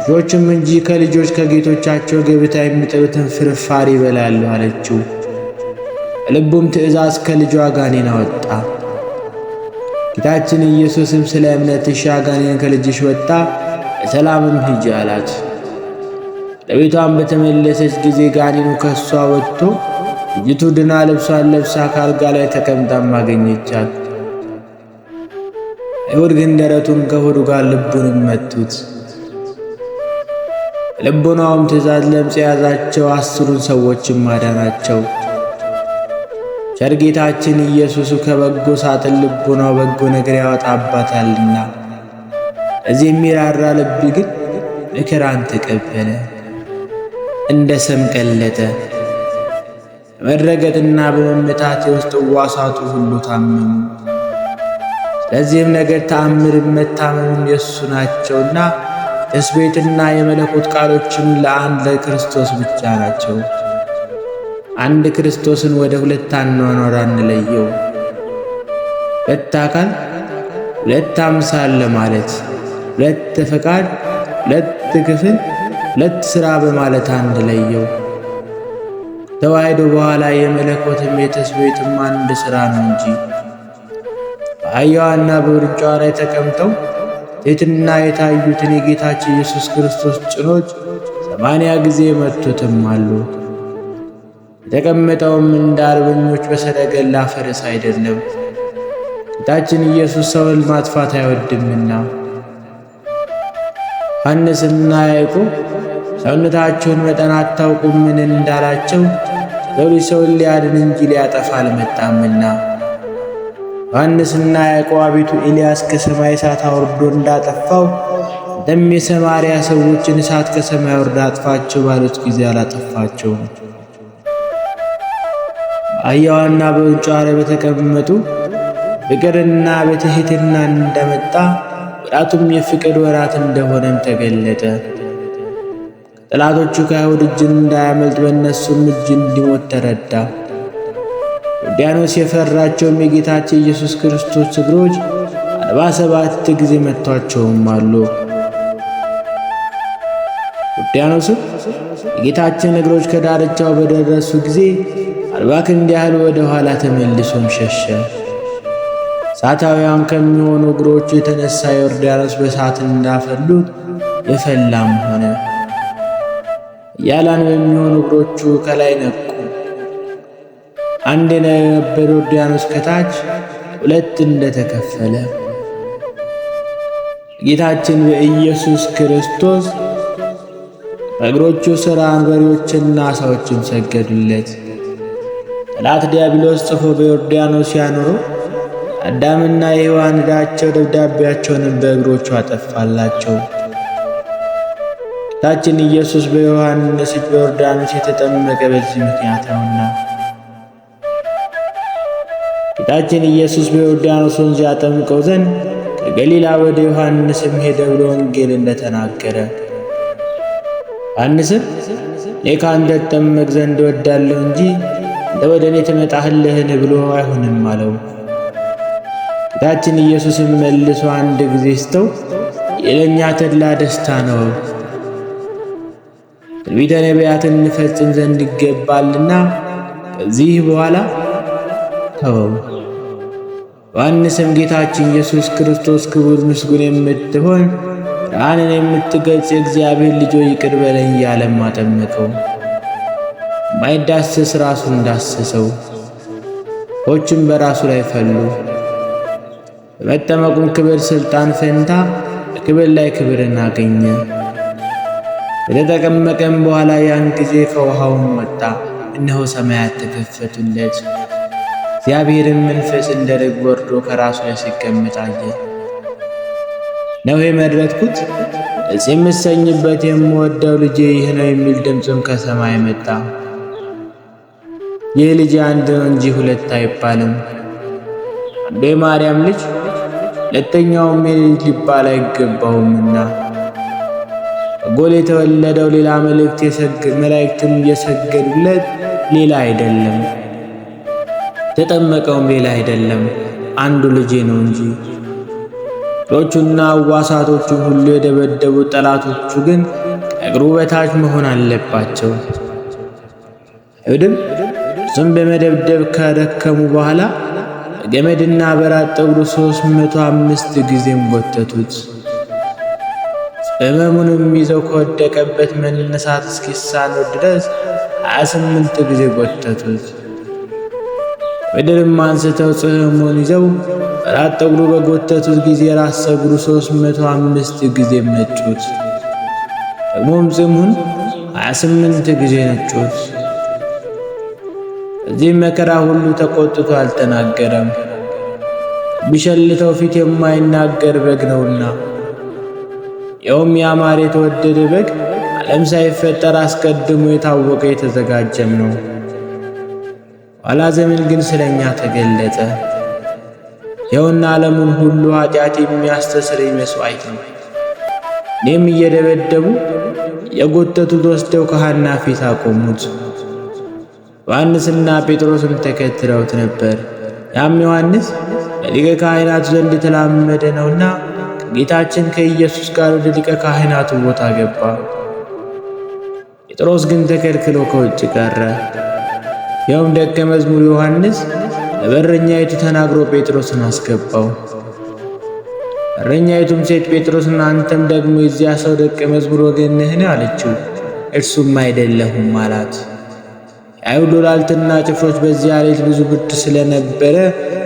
ውሾችም እንጂ ከልጆች ከጌቶቻቸው ገበታ የሚጥሉትን ፍርፋሪ ይበላሉ አለችው። በልቡም ትእዛዝ ከልጇ ጋኔን አወጣ። ጌታችን ኢየሱስም ስለ እምነትሽ ጋኔን ከልጅሽ ወጣ፣ በሰላምም ሂጂ አላት። ለቤቷም በተመለሰች ጊዜ ጋኔኑ ከሷ ወጥቶ ልጅቱ ድና ልብሷን ለብሳ ካልጋ ላይ ተቀምጣም አገኘቻት። አይሁድ ግን ደረቱን ከሆዱ ጋር ልቡንም መቱት። ልቡናውም ትእዛዝ ለምጽ የያዛቸው 10ን ሰዎችም አዳናቸው። ቸር ጌታችን ኢየሱስ ከበጎ ሳጥን ልቡናው በጎ ነገር ያወጣባታልና፣ እዚህ የሚራራ ልብ ግን መከራን ተቀበለ፣ እንደ ሰም ቀለጠ። በመረገጥና በመመታት የውስጥ ሕዋሳቱ ሁሉ ታመሙ። ስለዚህም ነገር ተአምርም መታመምም የእሱ ናቸውና ትስብእትና የመለኮት ቃሎችም ለአንድ ለክርስቶስ ብቻ ናቸው። አንድ ክርስቶስን ወደ 2 አኗኗር አንለየው። 2 አካል 2 አምሳል ለማለት 2 ፈቃድ 2 ክፍል 2 ሥራ በማለት አንለየው። ተዋህዶ በኋላ የመለኮትም የትስብእትም አንድ ሥራ ነው እንጂ። በአህያዋና በውርንጫዋ ላይ ተቀምጠው ትሕትና የታዩትን የጌታችን ኢየሱስ ክርስቶስ ጭኖች 80 ጊዜ መቱትም አሉ። የተቀመጠውም እንደ አርበኞች በሰረገላ ፈረስ አይደለም፣ ጌታችን ኢየሱስ ሰውን ማጥፋት አይወድምና። ዮሐንስና ያዕቆብ ሰውነታቸውን መጠን አታውቁምን እንዳላቸው ሰው ልጅ ሰውን ሊያድን እንጂ ሊያጠፋ አልመጣምና። ዮሐንስና ያዕቆብ አቤቱ ኤልያስ ከሰማይ እሳት አውርዶ እንዳጠፋው እንደ አንተም የሰማርያ ሰዎችን እሳት ከሰማይ ወርዳ አጥፋቸው ባሉት ጊዜ አላጠፋቸውም። በአህያዋና በውርንጫዋ ላይ በተቀመጡ ፍቅርና በትሕትና እንደመጣ ወራቱም የፍቅር ወራት እንደሆነም ተገለጠ። ጠላቶቹ ከአይሁድ እጅ እንዳያመልጥ በእነሱም እጅ እንዲሞት ተረዳ። ዮርዳኖስ የፈራቸውም የጌታችን ኢየሱስ ክርስቶስ እግሮች 47 ጊዜ መቷቸውም አሉ። ዮርዳኖስም የጌታችን እግሮች ከዳርቻው በደረሱ ጊዜ 40 ክንድ ያህል ወደ ኋላ ተመልሶም ሸሸ። እሳታውያን ከሚሆኑ እግሮቹ የተነሳ ዮርዳኖስ በእሳት እንዳፈሉት የፈላም ሆነ። ኃያላን በሚሆኑ እግሮቹ ከላይ ነቁ። አንድ የነበረ ዮርዳኖስ ከታች 2 እንደተከፈለ ጌታችን በኢየሱስ ክርስቶስ በእግሮቹ ሥር አንበሪዎችና ዓሣዎችም ሰገዱለት። ጠላት ዲያብሎስ ጽፎ በዮርዳኖስ ያኖረው አዳምና የሔዋን ዕዳቸው ደብዳቤያቸውንም በእግሮቹ አጠፋላቸው። ጌታችን ኢየሱስ በዮሐንስ እጅ በዮርዳኖስ የተጠመቀ በዚህ ምክንያት ነውና። ጌታችን ኢየሱስ በዮርዳኖስ ወንዝ ያጠምቀው ዘንድ ከገሊላ ወደ ዮሐንስም ሄደ ብሎ ወንጌል እንደተናገረ፣ ዮሐንስም እኔ ከአንተ እጠመቅ ዘንድ እወዳለሁ እንጂ አንተ ወደ እኔ ትመጣለህን ብሎ አይሆንም አለው። ጌታችን ኢየሱስም መልሶ አንድ ጊዜ ስተው የለኛ ተድላ ደስታ ነው፣ ትንቢተ ነቢያትን እንፈጽም ዘንድ ይገባልና ከዚህ በኋላ ተወው። ዮሐንስም ጌታችን ኢየሱስ ክርስቶስ ክቡር ምስጉን የምትሆን ብርሃንን የምትገልጽ የእግዚአብሔር ልጅ ሆይ ይቅር በለኝ እያለም አጠመቀው። የማይዳሰስ ራሱን ዳሰሰው፣ ውኆችም በራሱ ላይ ፈሉ። በመጠመቁም ክብር ሥልጣን ፈንታ በክብር ላይ ክብርን አገኘ። ከተጠመቀም በኋላ ያን ጊዜ ከውሃውም ወጣ፣ እነሆ ሰማያት ተከፈቱለት። እግዚአብሔርም መንፈስ እንደ ርግብ ወርዶ ከራሱ ላይ ሲቀመጥ አየ። ነው የመረጥኩት ደስ የምሰኝበት የምወደው ልጄ ይህ ነው የሚል ድምፅም ከሰማይ መጣ። ይህ ልጅ አንድ ነው እንጂ ሁለት አይባልም፣ አንዱ የማርያም ልጅ ሁለተኛውም የልጅ ሊባል አይገባውምና። በጎል የተወለደው ሌላ መላእክትም እየሰገዱለት ሌላ አይደለም፣ የተጠመቀውም ሌላ አይደለም፣ አንዱ ልጄ ነው እንጂ። እግሮቹና ሕዋሳቶቹ ሁሉ የደበደቡት ጠላቶቹ ግን ከእግሩ በታች መሆን አለባቸው። አይሁድም እርሱም በመደብደብ ከደከሙ በኋላ በገመድና በራስ ጠጉሩ 305 ጊዜም ጎተቱት። ሕመሙንም ይዘው ከወደቀበት መነሳት እስኪሳነው ድረስ 28 ጊዜ ጎተቱት። ምድርም አንስተው ጽሕሙን ይዘው በራስ ጠጉሩ በጎተቱት ጊዜ ራስ ጠጉሩ 305 ጊዜም ነጩት። ደግሞም ጽሕሙን 28 ጊዜ ነጩት። በዚህም መከራ ሁሉ ተቆጥቶ አልተናገረም፣ ቢሸልተው ፊት የማይናገር በግ ነውና። ይኸውም ያማረ የተወደደ በግ ዓለም ሳይፈጠር አስቀድሞ የታወቀ የተዘጋጀም ነው። ኋላ ዘመን ግን ስለኛ ተገለጠ። ይኸውና ዓለሙን ሁሉ ኃጢአት የሚያስተሰርይ መሥዋዕት ነው። እኔም እየደበደቡ የጎተቱት ወስደው ከሐና ፊት አቆሙት። ዮሐንስና ጴጥሮስም ተከትለውት ነበር። ያም ዮሐንስ በሊቀ ካህናቱ ዘንድ የተላመደ ነውና ከጌታችን ከኢየሱስ ጋር ወደ ሊቀ ካህናቱ ቦታ ገባ። ጴጥሮስ ግን ተከልክሎ ከውጭ ቀረ። ይኸውም ደቀ መዝሙር ዮሐንስ ለበረኛይቱ ተናግሮ ጴጥሮስን አስገባው። በረኛይቱም ሴት ጴጥሮስን አንተም ደግሞ የዚያ ሰው ደቀ መዝሙር ወገን ነህን? አለችው። እርሱም አይደለሁም አላት። የአይሁድ ወላልትና ጭፍሮች በዚያ ሌሊት ብዙ ብርድ ስለነበረ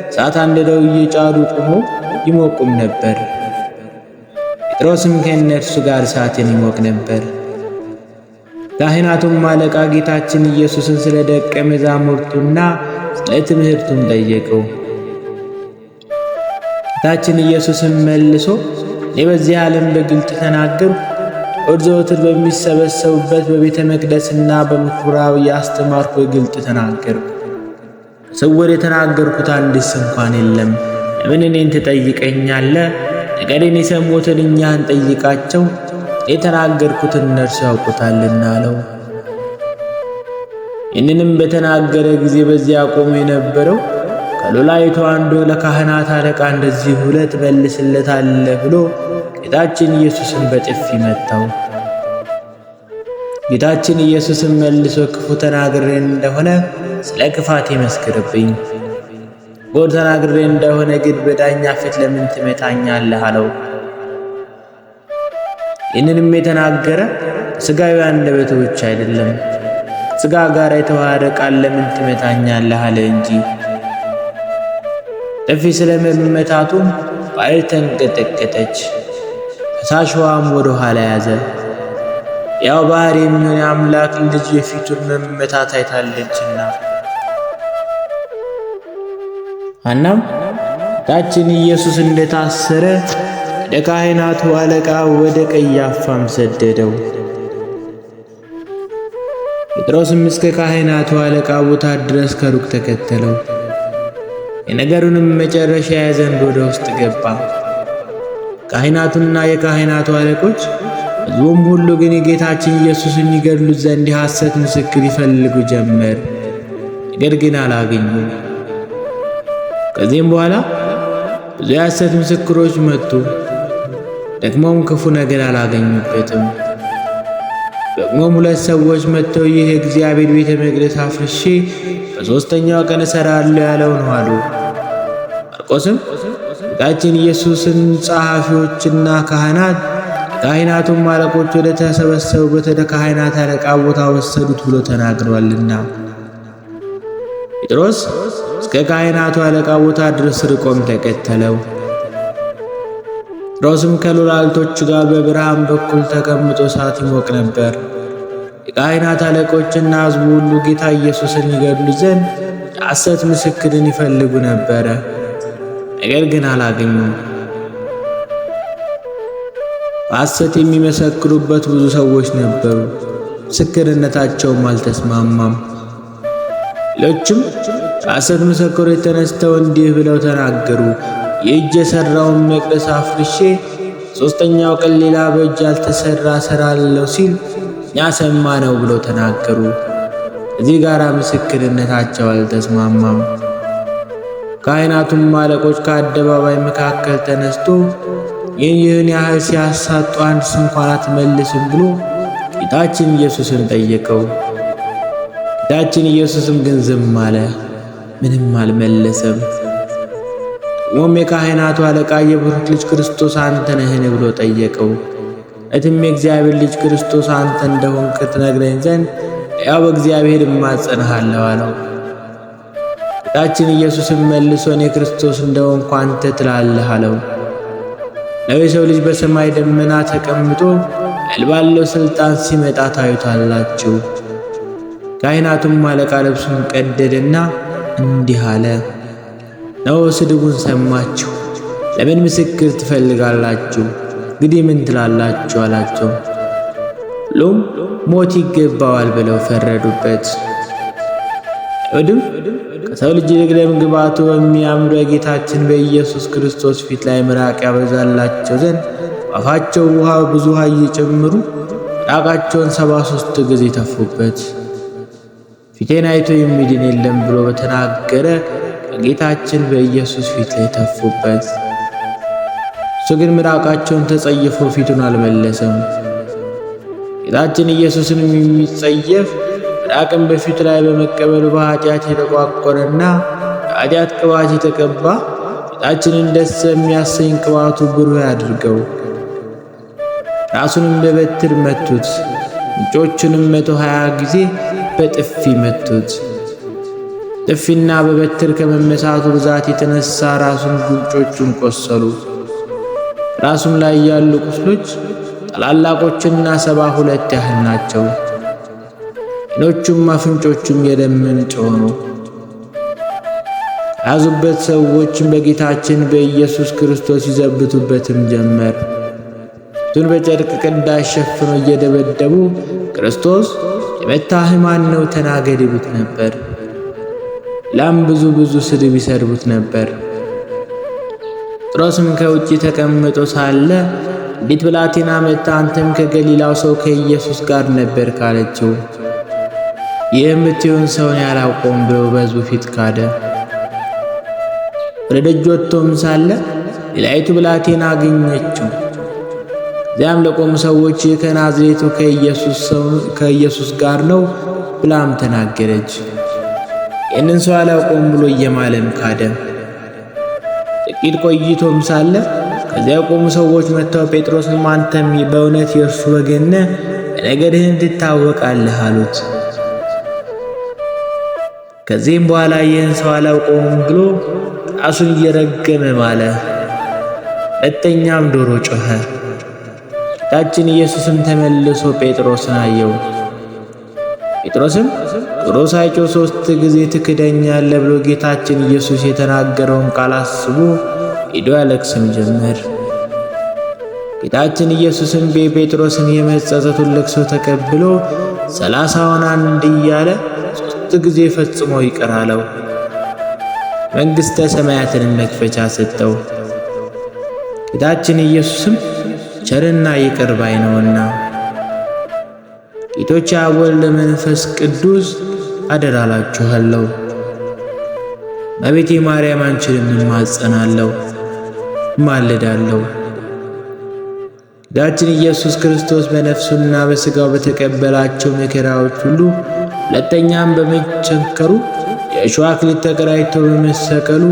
እሳት አንድደው እየጫሩ ቆመው ይሞቁም ነበር። ጴጥሮስም ከእነርሱ ጋር እሳትን ይሞቅ ነበር። ካህናቱም አለቃ ጌታችን ኢየሱስን ስለ ደቀ መዛሙርቱና ስለ ትምህርቱም ጠየቀው። ጌታችን ኢየሱስም መልሶ እኔ በዚህ ዓለም በግልጥ ተናገርኩ። ዘወትር በሚሰበሰቡበት በቤተ መቅደስና በምኩራብ ያስተማርኩ በግልጥ ተናገርኩ። ስውር የተናገርኩት አንድስ እንኳን የለም። ለምን እኔን ትጠይቀኛለህ? ነገሬን የሰሙትን እኛን ጠይቃቸው፣ የተናገርኩትን እነርሱ ያውቁታልና አለው። ይህንንም በተናገረ ጊዜ በዚያ ቆሞ የነበረው ከሎላይቱ አንዱ ለካህናት አለቃ እንደዚህ ብለህ ትመልስለታለህ ብሎ ጌታችን ኢየሱስን በጥፊ መታው። ጌታችን ኢየሱስን መልሶ ክፉ ተናግሬ እንደሆነ ስለ ክፋት ይመስክርብኝ፣ በጎ ተናግሬ እንደሆነ ግን በዳኛ ፊት ለምን ትመታኛለህ አለው። ይህንንም የተናገረ ሥጋዊ አንደበቱ ብቻ አይደለም፣ ሥጋ ጋር የተዋሃደ ቃል ለምን ትመታኛለህ አለ እንጂ። ጥፊ ስለመመታቱም ባሕር ተንቀጠቀጠች፣ ፈሳሽዋም ወደ ኋላ ያዘ። ያው ባሕር የሚሆን የአምላክ ልጅ የፊቱን መመታት አይታለችና። ሐናም ጌታችን ኢየሱስ እንደታሰረ ወደ ካህናቱ አለቃ ወደ ቀያፋም ሰደደው። ጴጥሮስም እስከ ካህናቱ አለቃ ቦታ ድረስ ከሩቅ ተከተለው። የነገሩንም መጨረሻ ያይ ዘንድ ወደ ውስጥ ገባ። ካህናቱና የካህናቱ አለቆች ሕዝቡም ሁሉ ግን የጌታችን ኢየሱስን ይገድሉት ዘንድ የሐሰት ምስክር ይፈልጉ ጀመር፣ ነገር ግን አላገኙም። ከዚህም በኋላ ብዙ የሐሰት ምስክሮች መጡ፣ ደግሞም ክፉ ነገር አላገኙበትም። ደግሞም ሁለት ሰዎች መጥተው ይህ የእግዚአብሔር ቤተ መቅደስ አፍርሼ በሦስተኛው ቀን እሠራለሁ ያለው ነው አሉ። ማርቆስም ጌታችን ኢየሱስን ጸሐፊዎችና ካህናት የካህናቱም አለቆች ወደ ተሰበሰቡበት ወደ ካህናት አለቃ ቦታ ወሰዱት ብሎ ተናግሯልና። ጴጥሮስ እስከ ካህናቱ አለቃ ቦታ ድረስ ርቆም ተከተለው። ጴጥሮስም ከሎላልቶች ጋር በብርሃን በኩል ተቀምጦ እሳት ይሞቅ ነበር። የካህናት አለቆችና ሕዝቡ ሁሉ ጌታ ኢየሱስን ይገድሉ ዘንድ የሐሰት ምስክርን ይፈልጉ ነበረ፣ ነገር ግን አላገኙም። በሐሰት የሚመሰክሩበት ብዙ ሰዎች ነበሩ፣ ምስክርነታቸውም አልተስማማም። ሌሎችም የሐሰት ምስክሮች ተነስተው እንዲህ ብለው ተናገሩ፣ የእጅ የሠራውን መቅደስ አፍርሼ ሦስተኛው ቀን ሌላ በእጅ ያልተሠራ እሠራለሁ ሲል እኛ ሰማነው ብለው ተናገሩ። እዚህ ጋር ምስክርነታቸው አልተስማማም። ካህናቱም አለቆች ከአደባባይ መካከል ተነስቶ ይህን ያህል ሲያሳጡ አንድስ እንኳን አትመልስም ብሎ ጌታችን ኢየሱስን ጠየቀው። ጌታችን ኢየሱስም ግን ዝም አለ፣ ምንም አልመለሰም። ደግሞም የካህናቱ አለቃ የብሩክ ልጅ ክርስቶስ አንተ ነህን ብሎ ጠየቀው። እትም የእግዚአብሔር ልጅ ክርስቶስ አንተ እንደሆንክ ትነግረኝ ዘንድ ያው በእግዚአብሔር እማጸንሃለሁ አለው። ጌታችን ኢየሱስም መልሶ እኔ ክርስቶስ እንደሆንኩ አንተ ትላለህ አለው። የሰው ልጅ በሰማይ ደመና ተቀምጦ ኃይል ባለው ሥልጣን ሲመጣ ታዩታላችሁ። ካህናቱም አለቃ ልብሱን ቀደደና እንዲህ አለ፣ ነው ስድቡን ሰማችሁ፣ ለምን ምስክር ትፈልጋላችሁ? እንግዲህ ምን ትላላችሁ አላቸው። ሁሉም ሞት ይገባዋል ብለው ፈረዱበት። አይሁድም ከሰው ልጅ ይልቅ ደም ግባቱ በሚያምሩ የጌታችን በኢየሱስ ክርስቶስ ፊት ላይ ምራቅ ያበዛላቸው ዘንድ በአፋቸው ብዙ ውሃ እየጨመሩ ምራቃቸውን 73 ጊዜ ተፉበት። ፊቴን አይቶ የሚድን የለም ብሎ በተናገረ በጌታችን በኢየሱስ ፊት ላይ ተፉበት። እሱ ግን ምራቃቸውን ተጸይፎ ፊቱን አልመለሰም። ጌታችን ኢየሱስንም የሚጸየፍ ምራቅን በፊቱ ላይ በመቀበሉ በኃጢአት የተቋቆረና የኃጢአት ቅባት የተቀባ ጌታችንን ደስ የሚያሰኝ ቅባቱ ብሩህ ያድርገው። ራሱንም በበትር መቱት፣ ምንጮቹንም 120 ጊዜ በጥፊ መቱት። ጥፊና በበትር ከመመሳቱ ብዛት የተነሳ ራሱን ጉንጮቹን ቆሰሉ። ራሱም ላይ ያሉ ቁስሎች ታላላቆችና 72 ያህል ናቸው። ዓይኖቹም አፍንጮቹም የደም ምንጭ ሆኑ። ያዙበት ሰዎችም በጌታችን በኢየሱስ ክርስቶስ ይዘብቱበትም ጀመር። ፊቱን በጨርቅ ቅዳሽ ሸፍኖ እየደበደቡ ክርስቶስ የመታህ ማን ነው ተናገር ይሉት ነበር። ላም ብዙ ስድብ ይሰድቡት ነበር። ጴጥሮስም ከውጪ ተቀምጦ ሳለ አንዲት ብላቴና መጥታ አንተም ከገሊላው ሰው ከኢየሱስ ጋር ነበር ካለችው። ይህ የምትሆን ሰውን ያላውቀውም ብሎ በሕዝቡ ፊት ካደ። ወደ ደጅ ወጥቶም ሳለ ሌላይቱ ብላቴና አገኘችው። እዚያም ለቆሙ ሰዎች ከናዝሬቱ ከኢየሱስ ጋር ነው ብላም ተናገረች። ይህንን ሰው አላውቀውም ብሎ እየማለም ካደ። ጥቂት ቆይቶም ሳለ ከዚያ የቆሙ ሰዎች መጥተው ጴጥሮስን አንተም በእውነት የእርሱ ወገን ነህ፣ በነገድህም ትታወቃለህ አሉት። ከዚህም በኋላ ይህን ሰው አላውቀውም ብሎ ራሱን እየረገመ ማለ። ሁለተኛም ዶሮ ጮኸ። ጌታችን ኢየሱስም ተመልሶ ጴጥሮስን አየው። ጴጥሮስም ዶሮ ሳይጮህ 3 ጊዜ ትክደኛለህ ብሎ ጌታችን ኢየሱስ የተናገረውን ቃል አስቦ ሄዶ ያለቅስም ጀመር። ጌታችን ኢየሱስም ጴጥሮስን የመጸጸቱን ልቅሶ ተቀብሎ 30ውን አንድ እያለ 3 ጊዜ ፈጽሞ ይቅር አለው። መንግሥተ ሰማያትንም መክፈቻ ሰጠው። ጌታችን ኢየሱስም ቸርና ይቅር ባይ ነውና ጌቶች አብ ወልድ መንፈስ ቅዱስ አደራ እላችኋለሁ። እመቤቴ ማርያም አንቺንም እማጸናለሁ እማልዳለሁ። ጌታችን ኢየሱስ ክርስቶስ በነፍሱና በሥጋው በተቀበላቸው መከራዎች ሁሉ ሁለተኛም በመቸንከሩ የእሾህ አክሊል ተቀዳጅቶ በመሰቀሉ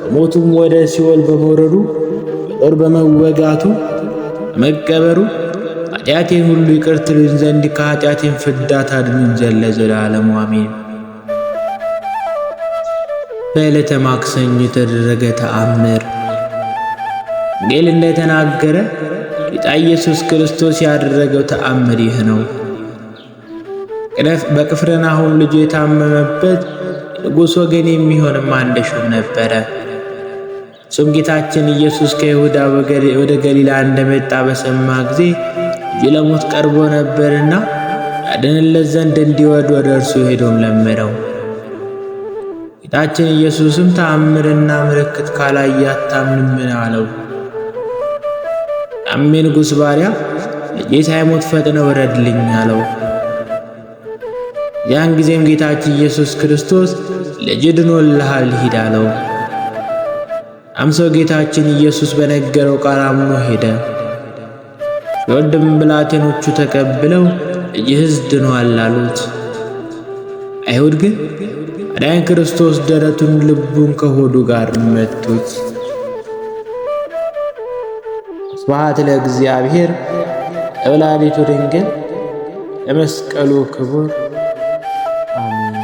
በሞቱም ወደ ሲኦል በመውረዱ በጦር በመወጋቱ በመቀበሩ ኃጢአቴን ሁሉ ይቅር ትሉኝ ዘንድ ከኃጢአቴን ፍዳ ታድኑኝ ዘንድ ለዘላለሙ አሜን። በዕለተ ማክሰኞ የተደረገ ተአምር። ወንጌል እንደተናገረ ጌታ ኢየሱስ ክርስቶስ ያደረገው ተአምር ይህ ነው። በቅፍርናሆም ልጁ የታመመበት የንጉሥ ወገን የሚሆንም አንድ ሹም ነበረ። እሱም ጌታችን ኢየሱስ ከይሁዳ ወደ ገሊላ እንደመጣ በሰማ ጊዜ ልጁ ለሞት ቀርቦ ነበርና ያድንለት ዘንድ እንዲወድ ወደ እርሱ ሄዶም ለመነው። ጌታችን ኢየሱስም ተአምርና ምልክት ካላየ አታምንምን አለው። ያም የንጉሥ ባሪያ ልጄ ሳይሞት ፈጥነህ ውረድልኝ አለው። ያን ጊዜም ጌታችን ኢየሱስ ክርስቶስ ልጅህ ድኖልሃል ሂድ አለው። ያም ሰው ጌታችን ኢየሱስ በነገረው ቃል አምኖ ሄደ። የወንድም ብላቴኖቹ ተቀብለው ልጅህስ ድኗል አሉት። አይሁድ ግን አዳኝ ክርስቶስ ደረቱን ልቡን ከሆዱ ጋር መቱት። ስብሐት ለእግዚአብሔር ወለወላዲቱ ድንግል ለመስቀሉ ክቡር አሜን።